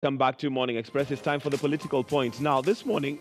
Come back to Morning Express. It's time for the political point. Now, this morning,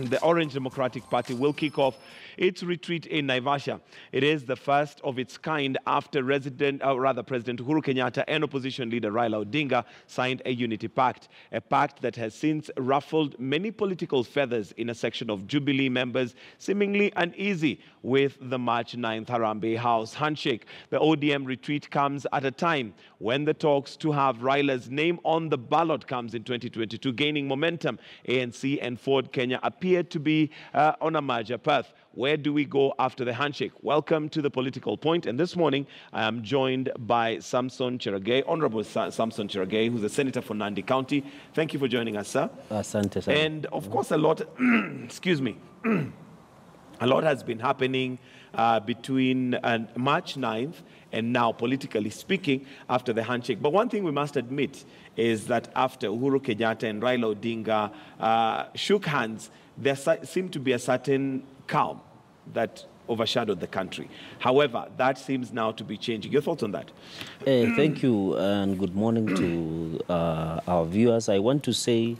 the Orange Democratic Party will kick off its retreat in Naivasha. It is the first of its kind after President Uhuru Kenyatta and opposition leader Raila Odinga signed a unity pact, a pact that has since ruffled many political feathers in a section of Jubilee members seemingly uneasy with the March 9th Harambee House handshake. The ODM retreat comes at a time when the talks to have Raila's name on the ballot comes in 2022 gaining momentum. ANC and Ford Kenya appear to be on a merger path. Where do we go after the handshake? Welcome to the political point. And this morning, I am joined by Samson Cherargei, Honorable Samson Cherargei, who's a senator for Nandi County. Thank you for joining us, sir. Asante, sir. And of course, a lot, excuse me, a lot has been happening between March 9th and now, politically speaking, after the handshake. But one thing we must admit is that after Uhuru Kenyatta and Raila Odinga shook hands, there seemed to be a certain calm that overshadowed the country. However, that seems now to be changing. Your thoughts on that? Thank you, and good morning to our viewers. I want to say,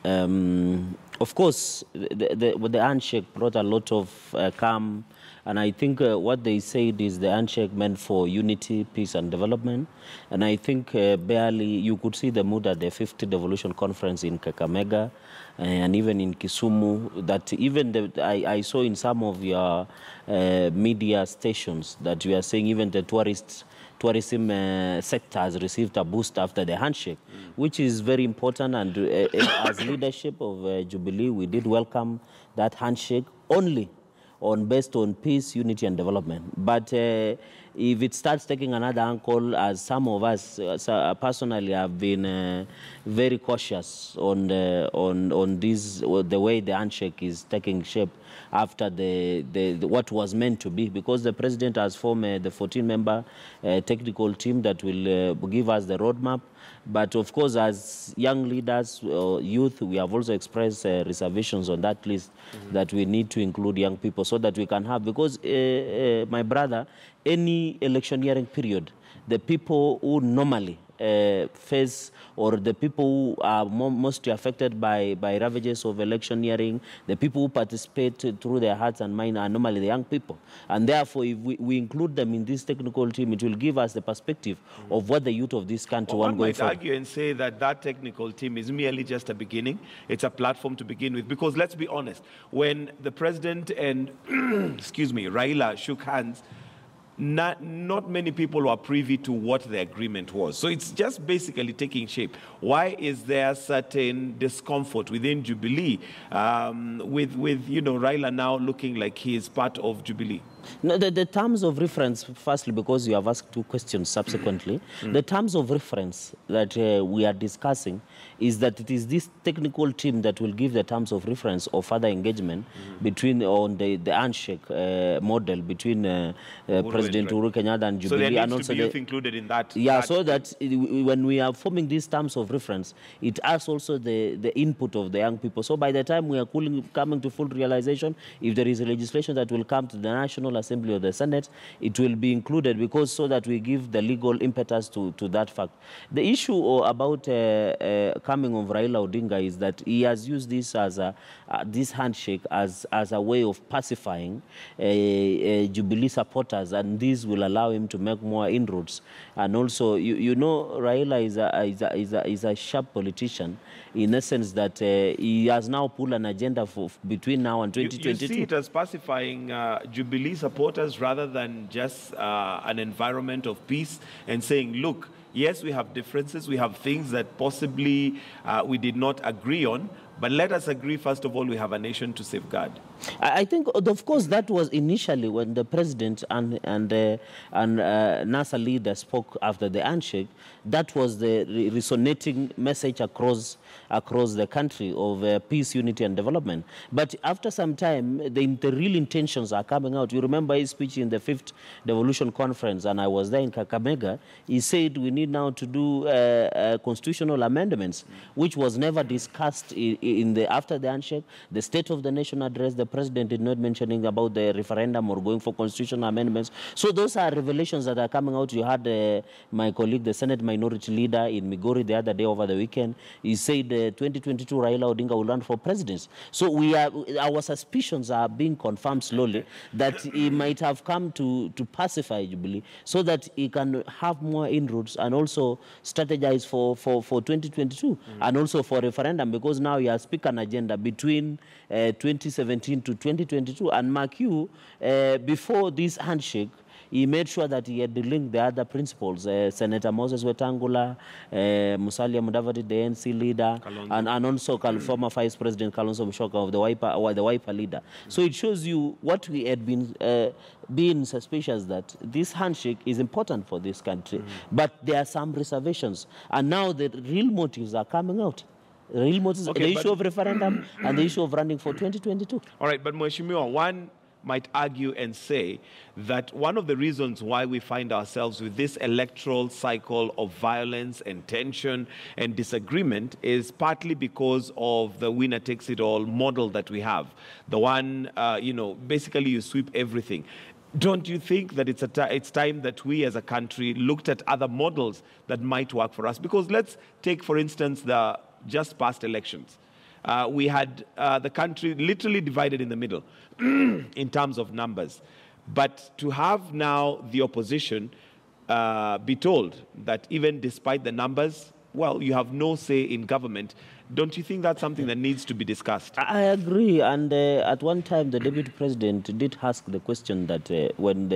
of course, the handshake brought a lot of calm, and I think what they said is the handshake meant for unity, peace, and development. And I think barely you could see the mood at the 50th Devolution Conference in Kakamega and even in Kisumu, that even I saw in some of your media stations that you are saying even the tourism sector has received a boost after the handshake, which is very important. And as leadership of Jubilee, we did welcome that handshake only based on peace, unity, and development. But if it starts taking another angle, as some of us personally have been very cautious on the way the handshake is taking shape after what was meant to be, because the president has formed the 14-member technical team that will give us the roadmap. But of course, as young leaders, youth, we have also expressed reservations on that list that we need to include young people so that we can have, because my brother, any electioneering period, the people who normally face, or the people who are mostly affected by ravages of electioneering, the people who participate through their hearts and minds are normally the young people. And therefore, if we include them in this technical team, it will give us the perspective of what the youth of this country want going forward. One might argue and say that that technical team is merely just a beginning. It's a platform to begin with. Because let's be honest, when the president and, excuse me, Raila shook hands, not many people were privy to what the agreement was. So it's just basically taking shape. Why is there certain discomfort within Jubilee with Raila now looking like he is part of Jubilee? No, the terms of reference, firstly, because you have asked two questions subsequently, the terms of reference that we are discussing is that it is this technical team that will give the terms of reference of further engagement between on the handshake model between President Uhuru Kenyatta and Jubilee. So there and needs also to be youth included in that. Yeah, so that when we are forming these terms of reference, it has also the input of the young people. So by the time we are coming to full realization, if there is a legislation that will come to the National Assembly or the Senate, it will be included, because so that we give the legal impetus to that fact. The issue about coming of Raila Odinga is that he has used this as this handshake as a way of pacifying Jubilee supporters, and this will allow him to make more inroads. And also, you know, Raila is a sharp politician in the sense that he has now pulled an agenda for between now and 2022. You see it as pacifying Jubilee supporters rather than just an environment of peace, and saying, look, yes, we have differences, we have things that possibly we did not agree on, but let us agree, first of all, we have a nation to safeguard. I think, of course, that was initially when the president and NASA leader spoke after the handshake. That was the resonating message across the country of peace, unity, and development. But after some time, the real intentions are coming out. You remember his speech in the 5th Devolution Conference, and I was there in Kakamega. He said we need now to do constitutional amendments, which was never discussed after the handshake, the State of the Nation address, the president did not mentioning about the referendum or going for constitutional amendments. So those are revelations that are coming out. You had my colleague, the Senate Minority Leader in Migori the other day over the weekend. He said 2022 Raila Odinga will run for president. So our suspicions are being confirmed slowly that he might have come to pacify Jubilee so that he can have more inroads and also strategize for 2022 and also for referendum, because now he has picked an agenda between 2017 to 2022. And mark you, before this handshake, he made sure that he had linked the other principles, Senator Moses Wetangula, Musalia Mudavadi, the NC leader, and also former Vice President Kalonzo Musyoka of the Wiper leader. So it shows you what we had been suspicious that this handshake is important for this country, but there are some reservations. And now the real motives are coming out. Real motives, the issue of referendum and the issue of running for 2022. All right, but Mheshimiwa, one might argue and say that one of the reasons why we find ourselves with this electoral cycle of violence and tension and disagreement is partly because of the winner-takes-it-all model that we have. The one, basically you sweep everything. Don't you think that it's time that we as a country looked at other models that might work for us? Because let's take, for instance, the just past elections. We had the country literally divided in the middle in terms of numbers. But to have now the opposition be told that even despite the numbers, well, you have no say in government, don't you think that's something that needs to be discussed? I agree. And at one time, the Deputy President did ask the question that when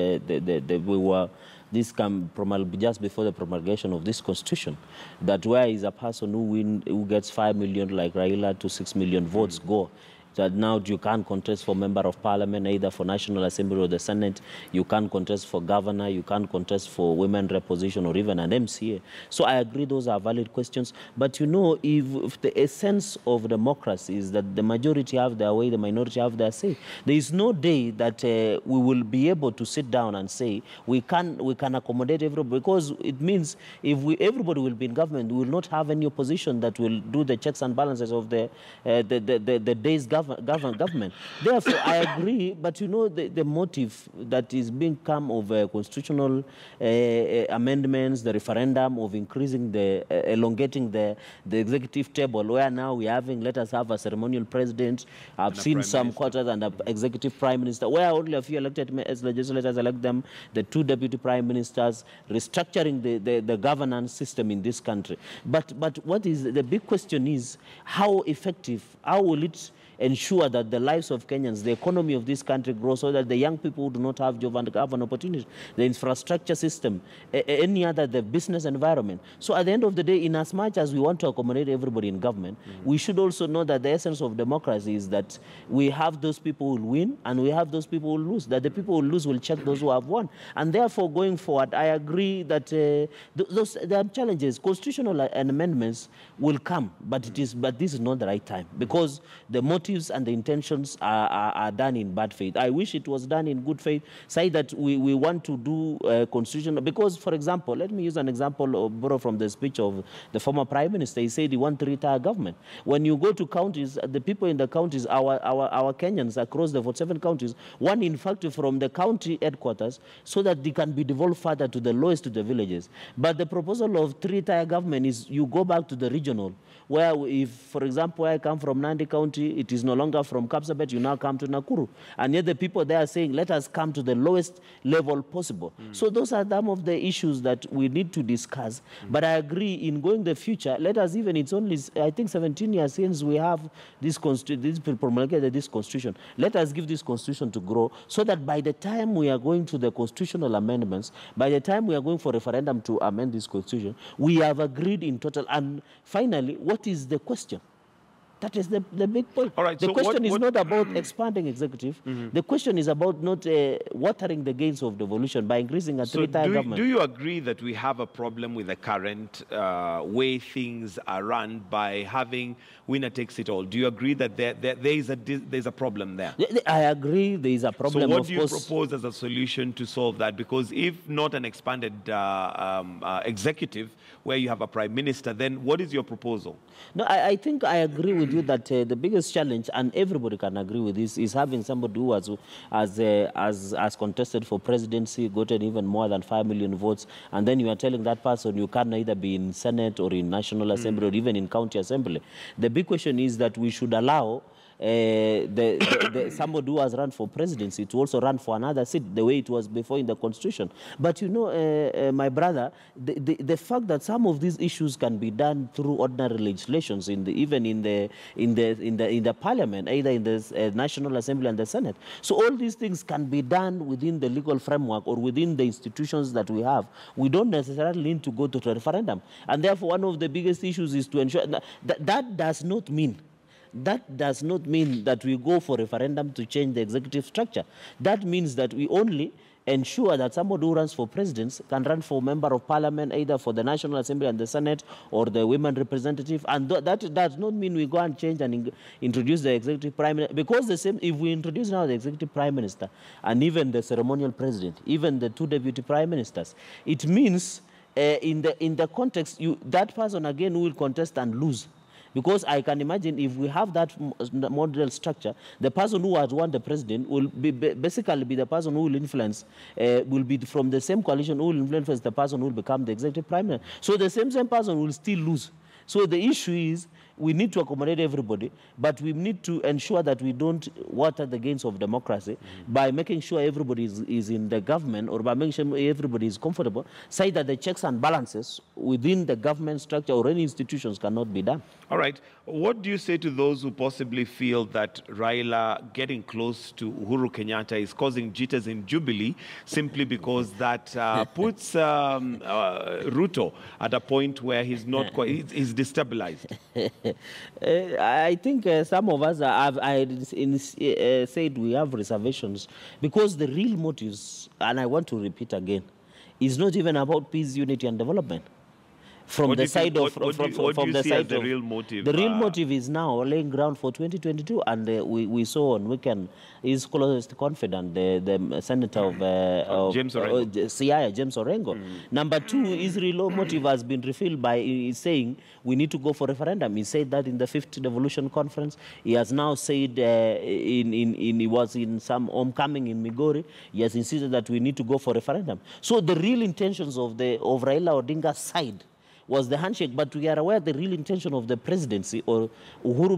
this came just before the promulgation of this constitution, that where is a person who gets 5 million like Raila to 6 million votes go? That now you can't contest for member of parliament, either for National Assembly or the Senate. You can't contest for governor. You can't contest for women rep position or even an MCA. So I agree those are valid questions. But if the essence of democracy is that the majority have their way, the minority have their say, there is no day that we will be able to sit down and say we can accommodate everybody, because it means if everybody will be in government, we will not have any opposition that will do the checks and balances of the day's government. Therefore, I agree, but the motive that is being come of constitutional amendments, the referendum, of increasing elongating the executive table, where now we're having, let us have a ceremonial president. I've seen some quarters and an executive prime minister, where only a few elected as legislators elect them, the 2 deputy prime ministers, restructuring the governance system in this country. But what is the big question is how effective, how will it ensure that the lives of Kenyans, the economy of this country grows, so that the young people who do not have job and have an opportunity, the infrastructure system, the business environment. So at the end of the day, in as much as we want to accommodate everybody in government, we should also know that the essence of democracy is that we have those people who will win and we have those people who will lose, that the people who lose will check those who have won. And therefore, going forward, I agree that there are challenges. Constitutional amendments will come, but this is not the right time, because the motives and the intentions are done in bad faith. I wish it was done in good faith. Say that we want to do constitutional, because, for example, let me use an example borrow from the speech of the former Prime Minister. He said he wants to retire government. When you go to counties, the people in the counties, our Kenyans across the 47 counties, want in fact from the county headquarters so that they can be devolved further to the lowest to the villages. But the proposal of 3-tier government is you go back to the regional, where if, for example, where I come from, Nandi County, it is no longer from Kapsabet, you now come to Nakuru. And yet the people there are saying, let us come to the lowest level possible. So those are some of the issues that we need to discuss. But I agree, in going the future, let us even, it's only, I think, 17 years since we have this promulgated this constitution. Let us give this constitution to grow, so that by the time we are going to the constitutional amendments, by the time we are going for referendum to amend this constitution, we have agreed in total. And finally, what is the question? That is the big point. All right, the question is not about expanding executive. The question is about not watering the gains of devolution by increasing a 3-tier government. Do you agree that we have a problem with the current way things are run by having winner takes it all? Do you agree that there's a problem there? I agree there is a problem. So what do you propose as a solution to solve that? Because if not an expanded executive where you have a prime minister, then what is your proposal? No, I think I agree with with you that the biggest challenge, and everybody can agree with this, is having somebody who has contested for presidency, gotten even more than 5 million votes, and then you are telling that person you can either be in Senate or in National Assembly or even in County Assembly. The big question is that we should allow somebody who has run for presidency to also run for another seat, the way it was before in the Constitution. But you know, my brother, the fact that some of these issues can be done through ordinary legislations, even in the Parliament, either in the National Assembly and the Senate. So all these things can be done within the legal framework or within the institutions that we have. We don't necessarily need to go to a referendum, and therefore one of the biggest issues is to ensure that does not mean that we go for referendum to change the executive structure. That means that we only ensure that somebody who runs for president can run for member of parliament, either for the National Assembly and the Senate or the women representative. And that does not mean we go and change and introduce the executive prime minister. Because if we introduce now the executive prime minister and even the ceremonial president, even the 2 deputy prime ministers, it means in the context, that person again will contest and lose. Because I can imagine if we have that model structure, the person who has won the president will basically be the person who will influence, will be from the same coalition who will influence the person who will become the executive prime minister. So the same person will still lose. So the issue is we need to accommodate everybody, but we need to ensure that we don't water the gains of democracy by making sure everybody is in the government, or by making sure everybody is comfortable, say that the checks and balances within the government structure or any institutions cannot be done. All right. What do you say to those who possibly feel that Raila getting close to Uhuru Kenyatta is causing jitters in Jubilee simply because that puts Ruto at a point where he's not quite, he's destabilized? I think some of us said we have reservations because the real motives, and I want to repeat again, is not even about peace, unity, and development. From the side of the real motive? The real motive is now laying ground for 2022, and we saw on weekend his closest confidant, the senator of James Orengo. Siaya, James Orengo. Number two, his real motive has been refilled by saying we need to go for referendum. He said that in the 5th Devolution Conference. He has now said he was in some homecoming in Migori. He has insisted that we need to go for referendum. So the real intentions of Raila Odinga's side was the handshake, but we are aware the real intention of the presidency, or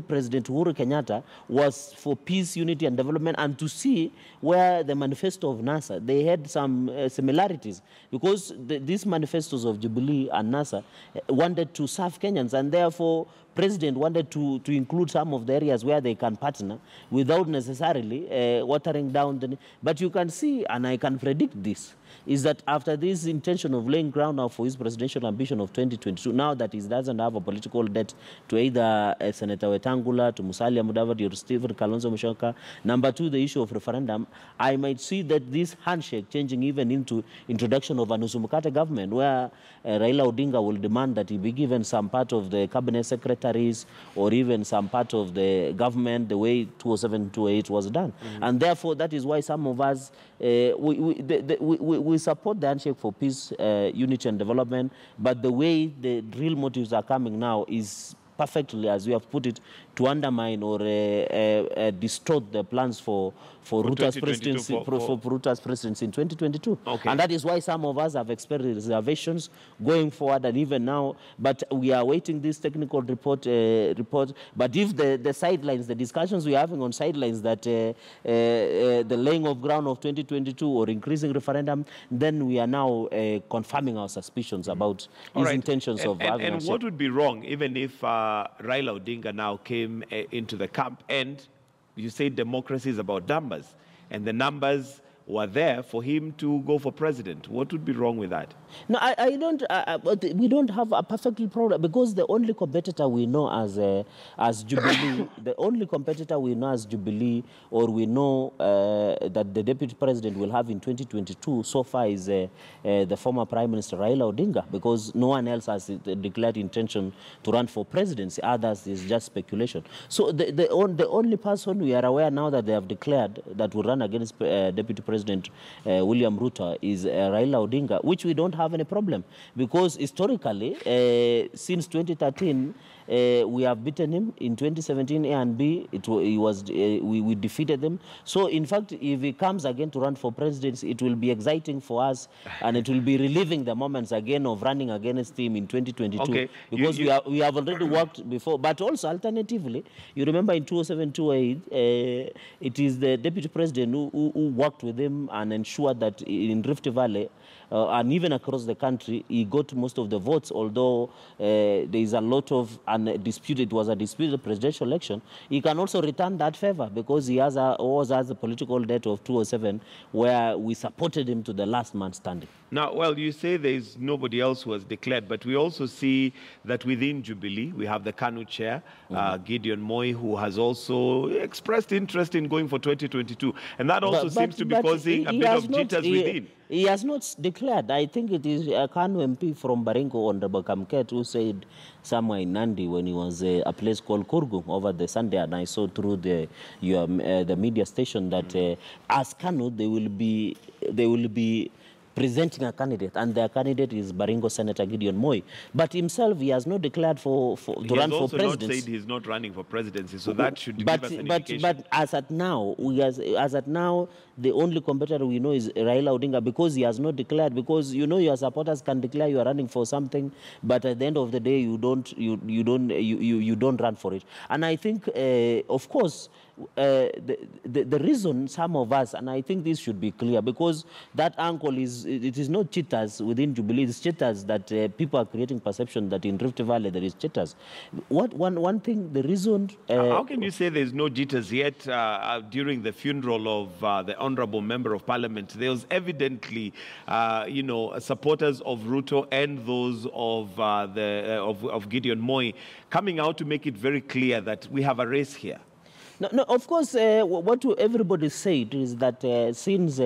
President Uhuru Kenyatta, was for peace, unity, and development, and to see where the manifesto of NASA, they had some similarities, because these manifestos of Jubilee and NASA wanted to serve Kenyans, and therefore President wanted to include some of the areas where they can partner without necessarily watering down but you can see, and I can predict this, is that after this intention of laying ground now for his presidential ambition of 2022, now that he doesn't have a political debt to either Senator Wetangula, to Musalia Mudavadi, or Stephen Kalonzo Musyoka, number two, the issue of referendum, I might see that this handshake changing even into introduction of a Nusu Mkate government, where Raila Odinga will demand that he be given some part of the cabinet secretaries or even some part of the government, the way 2007-2008 was done. And therefore, that is why some of us, we support the handshake for peace, unity, and development, but the way the real motives are coming now is perfectly, as we have put it, to undermine or distort the plans for Ruto's presidency, for Ruto's presidency in 2022. Okay. And that is why some of us have expressed reservations going forward and even now, but we are waiting this technical report. But if the sidelines, the discussions we are having on sidelines that the laying of ground of 2022 or increasing referendum, then we are now confirming our suspicions about his intentions of having and what would be wrong even if Raila Odinga now came into the camp, and you say democracy is about numbers, and the numbers were there for him to go for president? What would be wrong with that? No, I don't. But we don't have a perfect problem, because the only competitor we know as Jubilee, the only competitor we know as Jubilee, or we know that the deputy president will have in 2022 so far is the former Prime Minister Raila Odinga, because no one else has declared intention to run for presidency. Others is just speculation. So the only person we are aware now that they have declared that will run against deputy president President William Ruto is Raila Odinga, which we don't have any problem, because historically, since 2013, we have beaten him in 2017 A and B. We defeated them. So in fact, if he comes again to run for presidency, it will be exciting for us, and it will be reliving the moments again of running against him in 2022. Okay. Because we have already worked before. But also alternatively, you remember in 2007, 2008, it is the deputy president who worked with him and ensured that in Rift Valley and even across the country, he got most of the votes, although there is a lot of it was a disputed presidential election. He can also return that favor because he always has a political debt of 2007 where we supported him to the last man standing. Now, well, you say there is nobody else who has declared, but we also see that within Jubilee, we have the KANU chair, Gideon Moi, who has also expressed interest in going for 2022. And that also seems to be causing a bit of jitters within. He has not declared. I think it is a KANU MP from Baringo, Honorable Kamket, who said somewhere in Nandi when he was a place called Kurgu over the Sunday, and I saw through the media station that as KANU, they will be presenting a candidate, and their candidate is Baringo Senator Gideon Moi. But himself, he has not declared to run for presidency. He has also not said he's not running for presidency, so that should give us an indication. But as at now, the only competitor we know is Raila Odinga, because he has not declared. Because your supporters can declare you are running for something, but at the end of the day, you don't run for it. And I think, of course, the reason some of us, and I think this should be clear, because that uncle it is not cheaters within Jubilee, it's cheaters that people are creating perception that in Rift Valley there is cheaters. One thing, the reason... How can you say there's no jitters yet? During the funeral of the Honorable Member of Parliament, there was evidently, supporters of Ruto and those of Gideon Moi coming out to make it very clear that we have a race here. No, of course, what everybody said is that since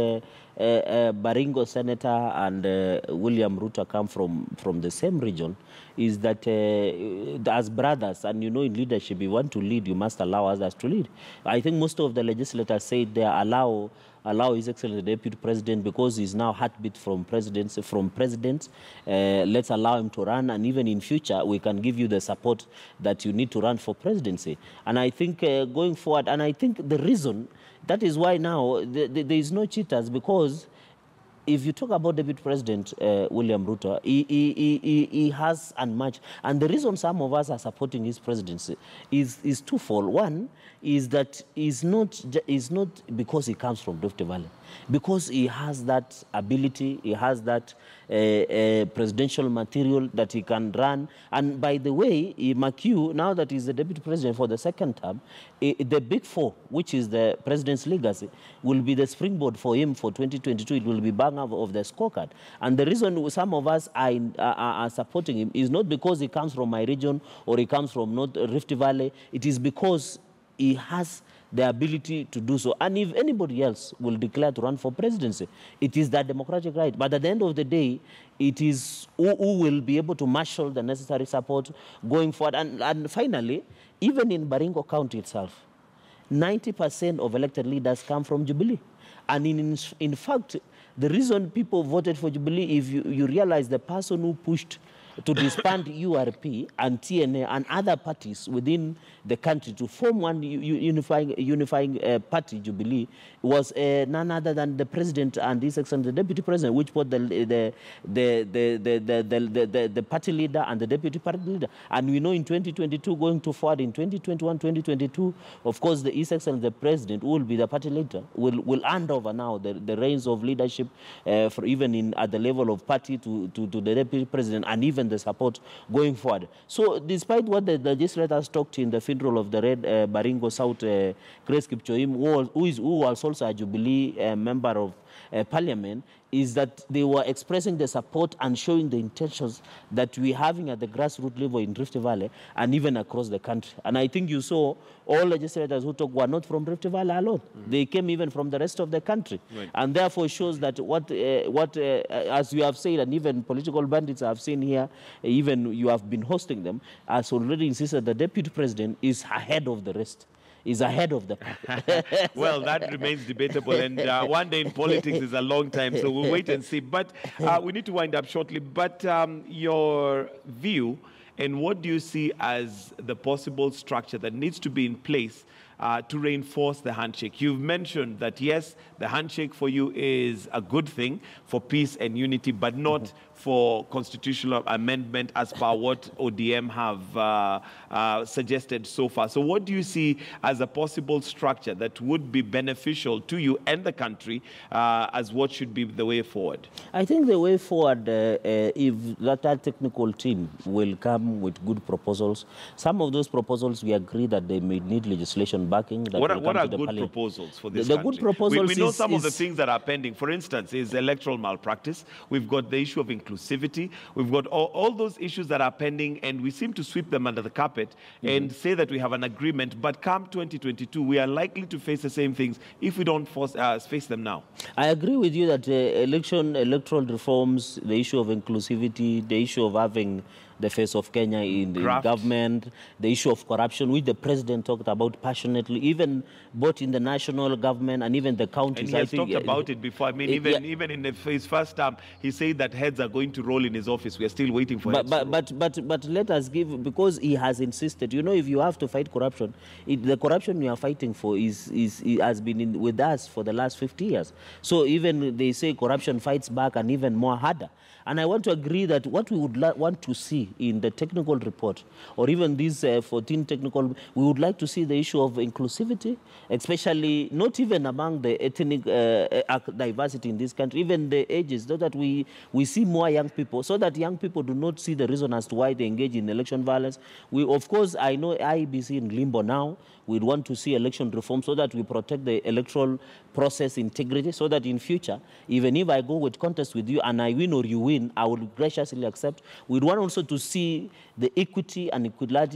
Baringo Senator and William Ruto come from the same region, is that as brothers, and in leadership, you want to lead, you must allow others to lead. I think most of the legislators said they allow His Excellency the Deputy President, because he's now heartbeat from president. Let's allow him to run, and even in future, we can give you the support that you need to run for presidency. And I think going forward, and I think the reason, that is why now there is no cheaters, because if you talk about Deputy President William Ruto, he has unmatched. And the reason some of us are supporting his presidency is twofold. One is that is not because he comes from Rift Valley, because he has that ability, he has that presidential material that he can run. And by the way, McHugh, now that he's the Deputy President for the second term, the Big Four, which is the President's legacy, will be the springboard for him for 2022. It will be bang out of the scorecard. And the reason some of us are supporting him is not because he comes from my region or he comes from North Rift Valley. It is because he has the ability to do so. And if anybody else will declare to run for presidency, it is that democratic right. But at the end of the day, it is who will be able to marshal the necessary support going forward. And finally, even in Baringo County itself, 90% of elected leaders come from Jubilee. And in fact, the reason people voted for Jubilee, if you realize the person who pushed to disband URP and TNA and other parties within the country to form one unifying party, Jubilee, was none other than the president and His Excellency the deputy president, which put the party leader and the deputy party leader. And we know in 2022, going to forward in 2021, 2022, of course, the His Excellency the president, who will be the party leader, will hand over now the reins of leadership for even at the level of party to the deputy president, and even the support going forward. So despite what the legislators talked in the funeral of the Red Baringo South, Grace Kipchoim, who was also a Jubilee member of Parliament, is that they were expressing the support and showing the intentions that we're having at the grassroots level in Rift Valley and even across the country. And I think you saw all legislators who talk were not from Rift Valley alone. They came even from the rest of the country. Right. And therefore shows that as you have said, and even political bandits have seen here, even you have been hosting them, has already insisted the deputy president is ahead of the rest. is ahead of the pack. Well, that remains debatable, and one day in politics is a long time, so we'll wait and see. But we need to wind up shortly. But your view, and what do you see as the possible structure that needs to be in place to reinforce the handshake? You've mentioned that, yes, the handshake for you is a good thing for peace and unity, but not for constitutional amendment as per what ODM have suggested so far. So what do you see as a possible structure that would be beneficial to you and the country as what should be the way forward? I think the way forward, if that technical team will come with good proposals, some of those proposals we agree that they may need legislation backing. That What are good proposals for this the country? good proposals we know some of the things that are pending. For instance, is electoral malpractice. We've got the issue of inclusivity. We've got all those issues that are pending, and we seem to sweep them under the carpet and say that we have an agreement. But come 2022, we are likely to face the same things if we don't face them now. I agree with you that electoral reforms, the issue of inclusivity, the issue of having the face of Kenya in the government, the issue of corruption, which the president talked about passionately, even both in the national government and even the counties. And he has talked about it before. I mean, even in his first term, he said that heads are going to roll in his office. We are still waiting for it. But let us give, because he has insisted, you know, if you have to fight corruption, the corruption you are fighting for has been with us for the last 50 years. So even they say corruption fights back and even more harder. And I want to agree that what we would want to see in the technical report, or even these 14 technical, we would like to see the issue of inclusivity, especially not even among the ethnic diversity in this country, even the ages, so that we see more young people, so that young people do not see the reason as to why they engage in election violence. Of course, I know IEBC in limbo now. We'd want to see election reform so that we protect the electoral process integrity, so that in future, even if I go with contest with you and I win or you win, I will graciously accept. We'd want also to see the equity and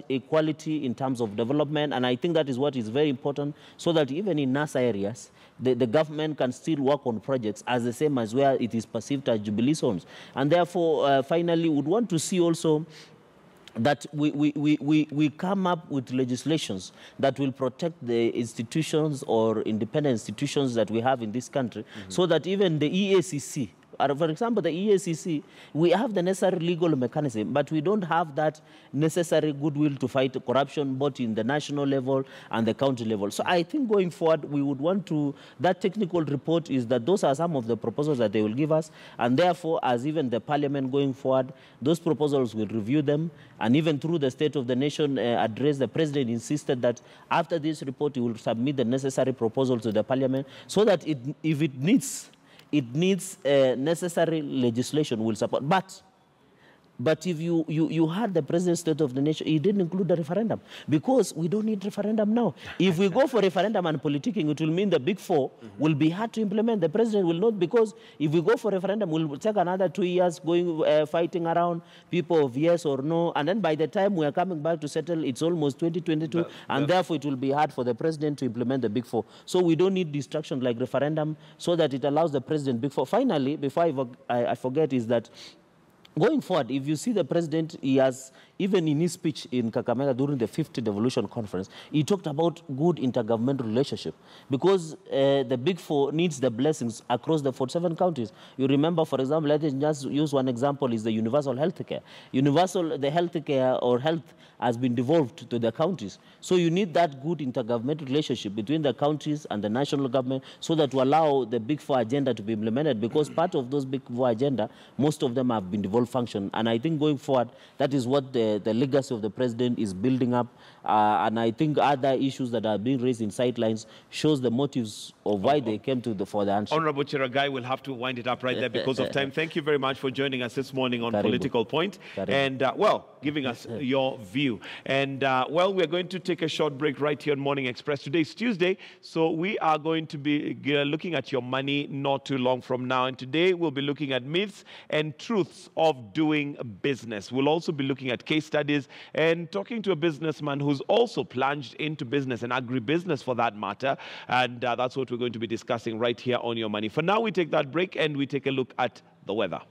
equality in terms of development, and I think that is what is very important, so that even in NASA areas, the government can still work on projects as the same as where it is perceived as Jubilee zones. And therefore, finally, we'd want to see also that we come up with legislations that will protect the institutions or independent institutions that we have in this country, so that even the EACC, for example, the EACC, we have the necessary legal mechanism, but we don't have that necessary goodwill to fight corruption, both in the national level and the county level. So I think going forward, we would want to, that technical report is that those are some of the proposals that they will give us, and therefore, as even the parliament going forward, those proposals will review them, and even through the State of the Nation address, the president insisted that after this report, he will submit the necessary proposals to the parliament, so that if it needs necessary legislation will support. But if you had the president's State of the Nation, he didn't include the referendum, because we don't need referendum now. If we go for referendum and politicking, it will mean the big four will be hard to implement. The president will not, because if we go for referendum, we'll take another 2 years going fighting around people of yes or no, and then by the time we are coming back to settle, it's almost 2022, and therefore it will be hard for the president to implement the big four. So we don't need distraction like referendum, so that it allows the president big four. Finally, before I forget, is that going forward, if you see the president, he has, even in his speech in Kakamega during the 5th Devolution Conference, he talked about good intergovernmental relationship, because the Big Four needs the blessings across the 47 counties. You remember, for example, let us just use one example, is the universal health care. The health care or health has been devolved to the counties. So you need that good intergovernmental relationship between the counties and the national government, so that to allow the Big Four agenda to be implemented, because part of those Big Four agenda, most of them have been devolved function. And I think going forward, that is what the legacy of the president is building up. And I think other issues that are being raised in sidelines shows the motives of why they came for the answer. Honorable Cherargei, will have to wind it up right there because of time. Thank you very much for joining us this morning on Political Point. And, well, giving us your view. And, well, we're going to take a short break right here on Morning Express. Today is Tuesday, so we are going to be looking at your money not too long from now. And today we'll be looking at myths and truths of doing business. We'll also be looking at case studies and talking to a businessman who's also plunged into business and agribusiness for that matter. And that's what we're going to be discussing right here on Your Money. For now, we take that break and we take a look at the weather.